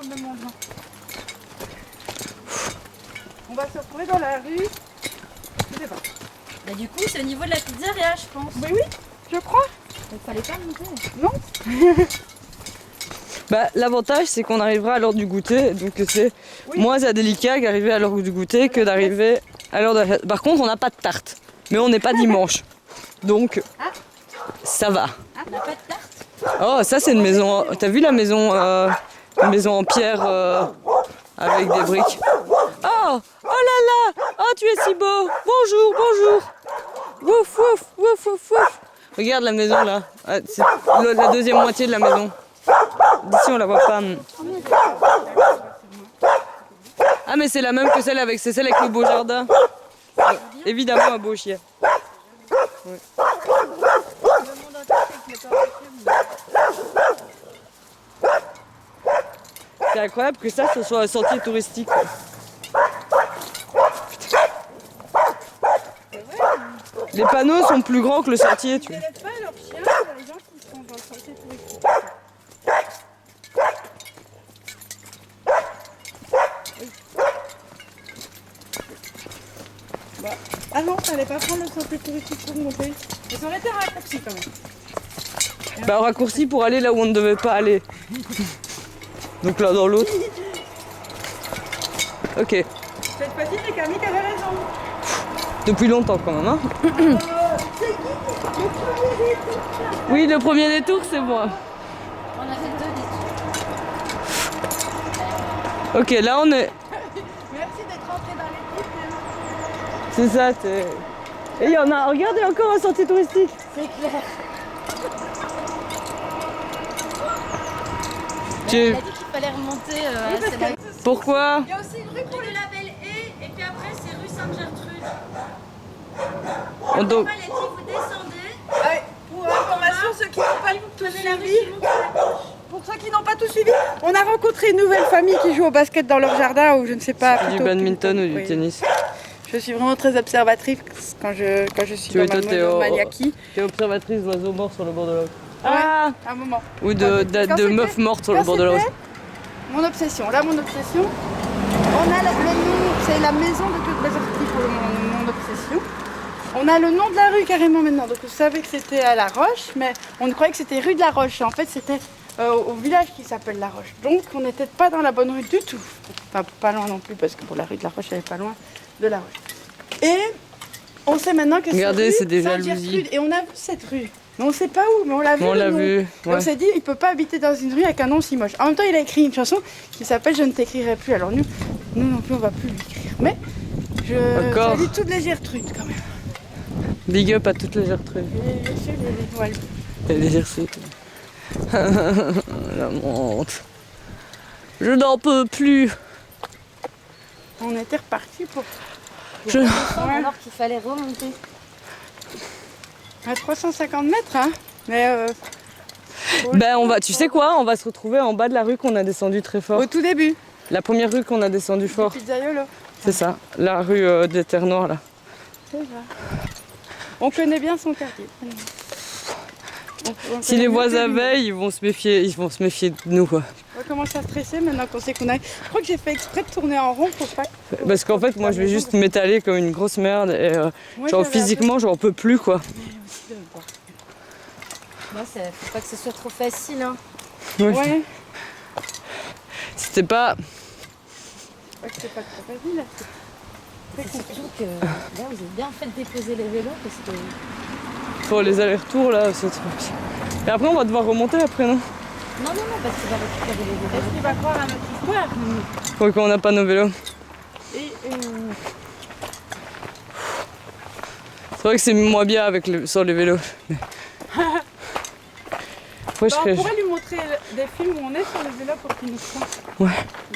même endroit. On va se retrouver dans la rue. Je sais pas. Bah du coup, c'est au niveau de la pizzeria, je pense. Oui, oui, je crois. Donc fallait pas monter. Non. Bah, l'avantage, c'est qu'on arrivera à l'heure du goûter, donc c'est moins indélicat d'arriver à l'heure du goûter que d'arriver à l'heure de la fête. Par contre, on n'a pas de tarte, mais on n'est pas dimanche, donc ça va. On n'a pas de tarte. Oh, ça c'est une maison. T'as vu la maison, une maison en pierre avec des briques. Oh, oh là là, oh tu es si beau. Bonjour, bonjour. Wouf, wouf, wouf, wouf, wouf. Regarde la maison là. C'est la deuxième moitié de la maison. D'ici on la voit pas. Ah mais c'est la même que celle avec, c'est celle avec le beau jardin. Évidemment un beau chien. Ouais. C'est incroyable que ça, ce soit un sentier touristique. Les panneaux sont plus grands que le sentier, tu vois. Ils n'élèvent pas leurs chiens, les gens qui sont dans le sentier touristique. Bah, ah non, fallait pas prendre le sentier touristique pour monter. Mais ça aurait été raccourci quand même. Bah, raccourci pour aller là où on ne devait pas aller. Donc là dans l'autre. Ok. Cette fois-ci, c'est Camille qui avait raison. Depuis longtemps quand même, hein. Oui, le premier détour, c'est moi. On a fait 2 détours. Ok, là on est. Merci d'être rentré dans l'équipe. C'est ça, c'est. Et il y en a, regardez encore un sentier touristique. C'est clair. Tu- Il a dit qu'il fallait remonter celle-là. Pourquoi? Il y a aussi une rue Rue de la Belle Haie et puis après c'est rue Sainte-Gertrude. On donc- Après, les filles, vous descendez. Pour information, ceux qui n'ont pas tout Prenez la rue suivi, qui monte à la gauche. pour ceux qui n'ont pas tout suivi, on a rencontré une nouvelle famille qui joue au basket dans leur jardin ou je ne sais pas. Du plutôt- badminton ou du oui. tennis. Je suis vraiment très observatrice quand je suis Tu dans es toi, ma Théo. monomaniaquie. T'es observatrice d'oiseaux morts sur le bord de l'eau. Ouais, Ah, un moment. ou Quand de c'était- meufs mortes sur le quand bord de l'eau. c'était Mon obsession. Là, mon obsession, on a le nom, c'est la maison de toutes les orties pour mon obsession. On a le nom de la rue carrément maintenant. Donc vous savez que c'était à La Roche, mais on croyait que c'était rue de La Roche. En fait, c'était au village qui s'appelle La Roche. Donc on n'était pas dans la bonne rue du tout. Enfin, pas loin non plus, parce que pour la rue de La Roche, elle est pas loin de La Roche. Et on sait maintenant que Regardez, rue c'est des Sainte-Gertrude. jalousies. Et on a vu cette rue. Mais on sait pas où, mais on l'a vu. On le l'a nom. vu, Et ouais. on s'est dit, il peut pas habiter dans une rue avec un nom si moche. En même temps, il a écrit une chanson qui s'appelle Je ne t'écrirai plus. Alors nous non plus, on va plus l'écrire. Mais je D'accord. salue toutes les Gertrudes quand même. Big up à toutes les Gertrudes. Voilà. Et les Gertrudes. La honte. Je n'en peux plus. On était reparti pour Je- Alors qu'il fallait remonter. à 350 mètres, hein. Mais Ben on va, tu sais quoi, on va se retrouver en bas de la rue qu'on a descendu très fort. au tout début, La première rue qu'on a descendu fort, Pizzaiolo. c'est ça, la rue des Terres Noires là. C'est vrai. On connaît bien son quartier. On Si connaît les mieux voisins que lui. veillent, ils vont se méfier de nous quoi. On va commencer à stresser maintenant qu'on sait qu'on a. Je crois que j'ai fait exprès de tourner en rond pour pas. Parce qu'en fait, moi je vais juste m'étaler comme une grosse merde et Moi, genre j'avais physiquement j'en peux plus quoi. Moi, faut pas que ce soit trop facile. Hein. Ouais. Ouais. C'était pas. Ouais, c'est pas trop facile. C'est surtout que là, vous avez bien fait de déposer les vélos parce que. Pour les allers-retours là, c'est trop. Et après on va devoir remonter après non? Non, parce qu'il va récupérer les vélos. Est-ce qu'il va croire à notre histoire? Pour qu'on n'a pas nos vélos. Et C'est vrai que c'est moins bien avec sur les vélos. Mais... Après, je on serais- pourrait lui montrer des films où on est sur le vélo pour qu'il nous fasse Ouais.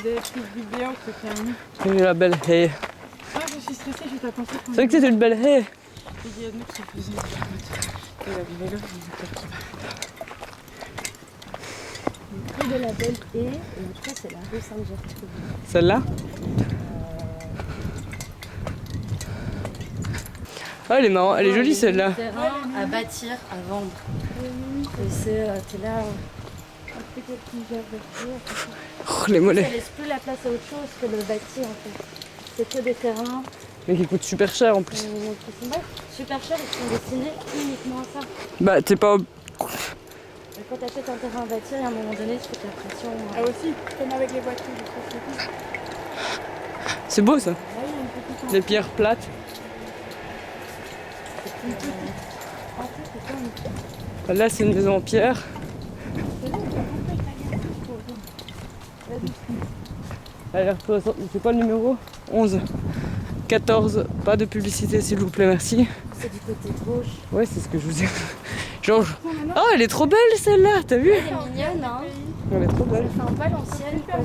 des petites vidéos que tu as mis. J'ai la belle haie. Ah, je suis stressée, je t'ai pensé qu'on C'est vrai que c'était une belle haie. j'ai dit à nous que ça faisait 1 km. Et le vélo, je sais pas qui va. Rue de la Belle Haie et après, c'est la rue Sainte-Gertrude. Celle-là? Ah, elle est marrante, elle est jolie celle-là. Terrain à bâtir, à vendre. Et c'est, t'es là. Oh, les mollets. Ça laisse plus la place à autre chose que le bâti en fait. C'est que des terrains Mais qui coûtent super cher en plus. qui sont super chers et qui sont destinés uniquement à ça. Bah t'es pas... Et quand tu achètes un terrain bâti, à un moment donné, tu fais de la pression. Ah aussi, comme avec les voitures, je trouve que C'est beau ça. Là, il y a une petite Les pierres plates. Là c'est une maison en pierre. Alors, c'est quoi le numéro? 11. 14. Pas de publicité s'il vous plaît, merci. C'est du côté gauche. Ouais, c'est ce que je vous ai... Genre... Oh, elle est trop belle celle-là, t'as vu? Elle est mignonne, hein. Elle est trop belle. C'est un peu à l'ancienne. quoi.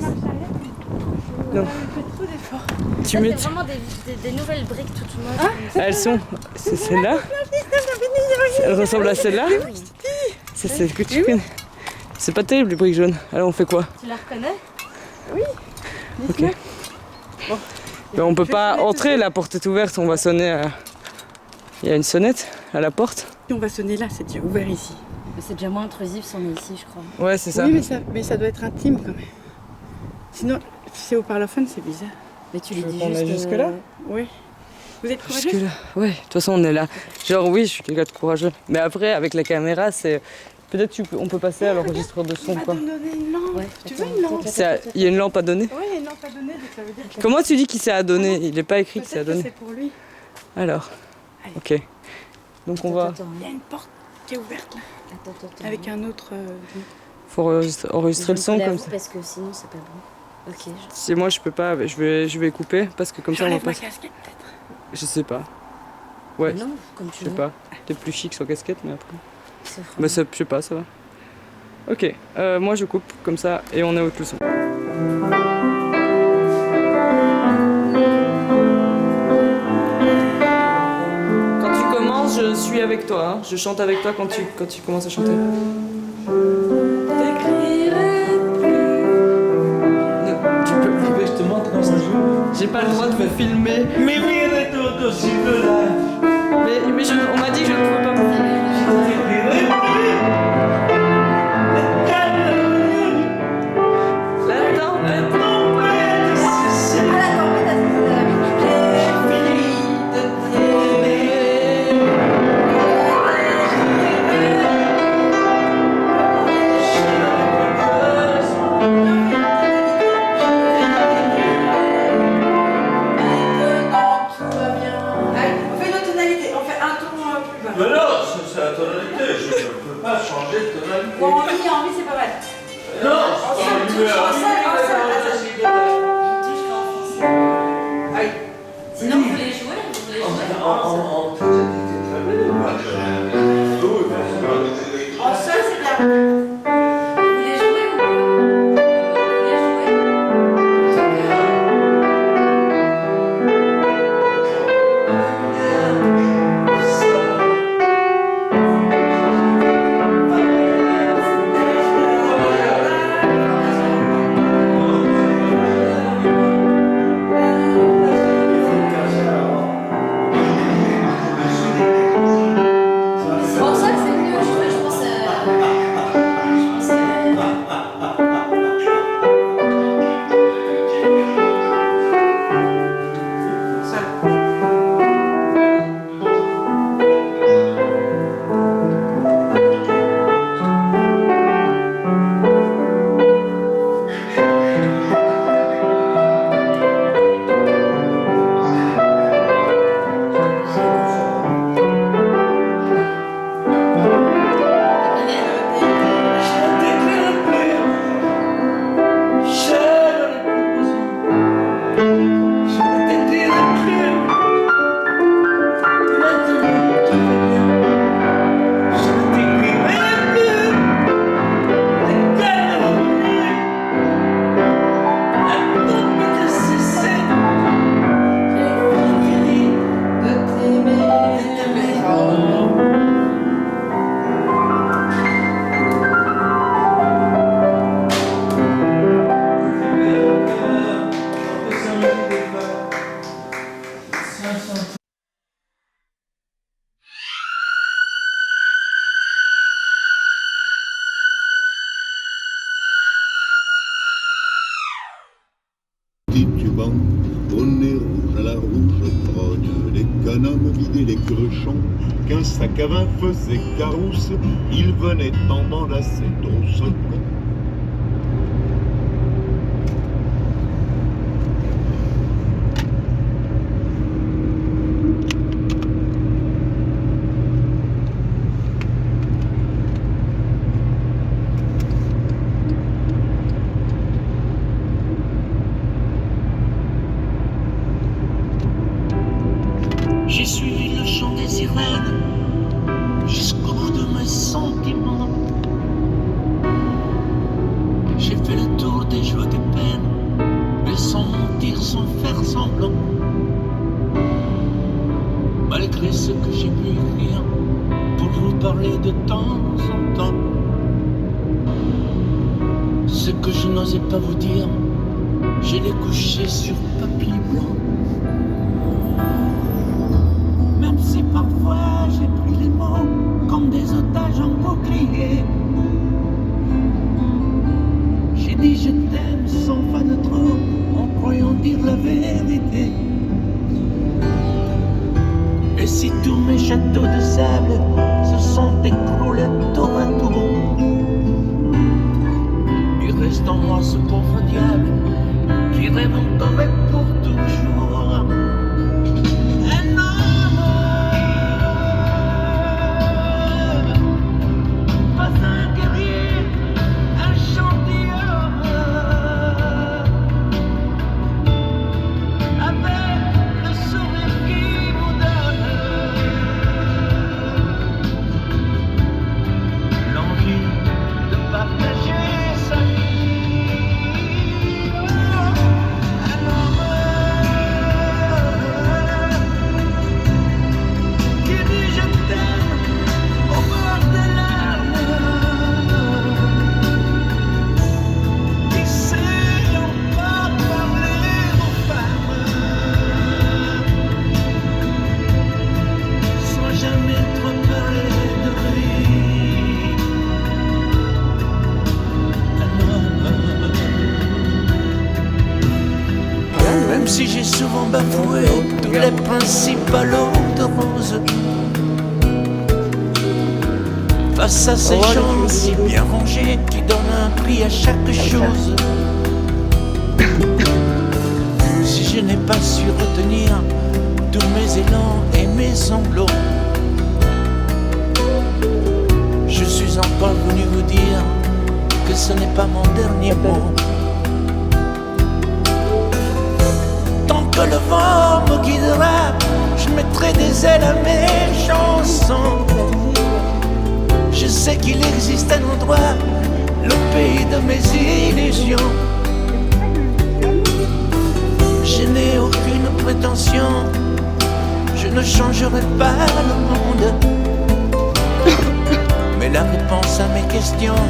Non. trop d'efforts. Tu Ça, mets... c'est vraiment des nouvelles briques toutes moches. Elles sont... C'est celle-là? Elle ressemble à celle-là? C'est celle que tu connais. C'est pas terrible les briques jaunes. Alors on fait quoi? Tu la reconnais? Ok. Ben, on peut pas entrer, la porte est ouverte, on va sonner. Il y a une sonnette à la porte. On va sonner là, c'est déjà ouvert ici. Mais c'est déjà moins intrusif si on est ici, je crois. Ouais, c'est ça. Oui, mais ça doit être intime quand même. Sinon, si c'est au parlophone, c'est bizarre. Mais tu lui veux dis qu'on juste. aille jusque-là Oui. Vous êtes Parce courageuse? que là, ouais, de toute façon on est là. Genre oui, je suis quelqu'un de courageux. Mais après, avec la caméra, c'est... Peut-être on peut passer à l'enregistreur de son, On va quoi. te donner une lampe. Ouais, Tu attends, veux une lampe? Il y a une lampe à donner? Oui, il y a une lampe à donner, donc ça veut dire que Comment tu dis qu'il s'est à donner? Il n'est pas écrit qu'il s'est à peut-être que donner. c'est pour lui. Alors, Allez. ok. Donc on va... Attends, Il y a une porte qui est ouverte là, attends. avec un autre. Faut enregistrer le son comme ça. Parce que sinon, c'est pas bon. Ok. Si moi je peux pas, je vais couper parce que comme ça on va J'enlève pas... ma casquette peut-être. Je sais pas. Ouais, Non, comme tu je sais veux. pas. T'es plus chic sans casquette, mais après... C'est Bah je sais pas, ça va. Ok, moi je coupe comme ça et on est au le son. Quand tu commences, je suis avec toi. Hein. Je chante avec toi quand tu commences à chanter. Tu peux. Je te montre comment ça joue. J'ai pas le droit de me filmer. Mais oui, tout aussi peu là. Mais on m'a dit que je ne pouvais pas me filmer. La tempête. Mais non, c'est la tonalité, je ne peux pas changer de tonalité. Bon, en vie, c'est pas mal. Non, c'est pas une lumière. Titubant, au nez rouge à la rouge trogne, les canons vidaient les cruchons, qu'un sac à vin faisait carousse, il venait en m'enlacer au second. J'ai suivi le chant des sirènes jusqu'au bout de mes sentiments. J'ai fait le tour des joies, des peines, mais sans mentir, sans faire semblant. Malgré ce que j'ai pu écrire pour vous parler de temps en temps, ce que je n'osais pas vous dire, je l'ai couché sur papier blanc. Même si parfois j'ai pris les mots comme des otages en bouclier, j'ai dit je t'aime sans pas de trop, en croyant dire la vérité. Et si tous mes châteaux de sable se sont écroulés tour à tour, il reste en moi ce pauvre diable qui rêve encore et pour toujours. Si j'ai souvent bafoué tous les principes à l'eau de rose, face à ces gens si bien rangés qui donnent un prix à chaque chose, si je n'ai pas su retenir tous mes élans et mes sanglots, je suis encore venu vous dire que ce n'est pas mon dernier mot. Que le vent me guidera, je mettrai des ailes à mes chansons. Je sais qu'il existe un endroit, le pays de mes illusions. Je n'ai aucune prétention, je ne changerai pas le monde. Mais la réponse à mes questions,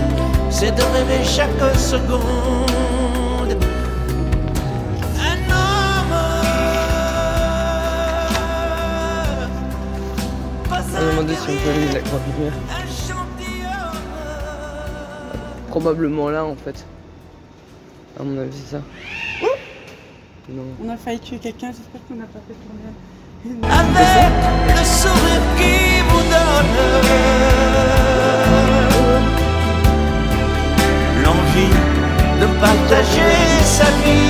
c'est de rêver chaque seconde. On m'a demandé si on peut aller la Grande Lumière. Probablement là en fait. À mon avis c'est ça. Non. On a failli tuer quelqu'un, j'espère qu'on n'a pas fait tourner. Avec le sourire qui vous donne l'envie de partager sa vie.